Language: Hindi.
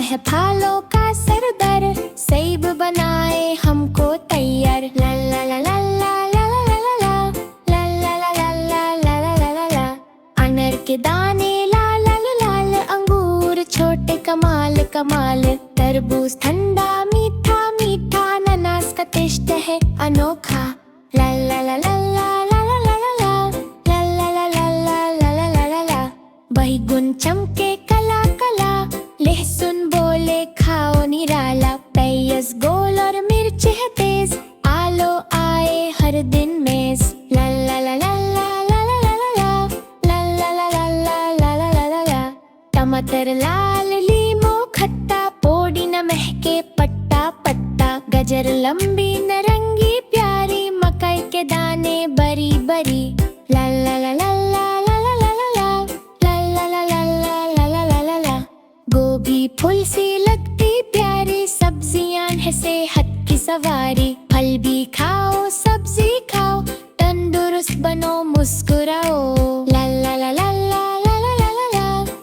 है फलों का सरदार, सेब बनाए हमको तैयार। ला ला ला ला ला ला ला ला ला ला ला ला ला ला ला ला ला ला। अनार के दाने लाल लाल लाल, अंगूर छोटे कमाल कमाल, तरबूज ठंडा मीठा मीठा, अनानास का टेस्ट है अनोखा। ला ला ला ला ला ला ला ला ला ला ला ला ला ला ला ला ला ला। बैगुन चमके कला कला, लहसुन बोले खाओ निराला, प्याज गोल और मिर्च है तेज, आलो आए हर दिन मेज। ला ला ला ला ला ला ला ला ला ला ला ला ला ला ला ला ला ला। टमाटर लाल लीमो खट्टा, पोड़ी न महके पट्टा पट्टा, गाजर लंबी नारंगी प्यारी, मकई के दाने बरी बरी। ला ला ला ला ला ला ला ला ला ला ला ला ला ला ला ला ला ला। गोभी फूल सी लगती प्यारी, सब्जियां है सेहत की सवारी, फल भी खाओ सब्जी खाओ, तंदुरुस्त बनो मुस्कुराओ।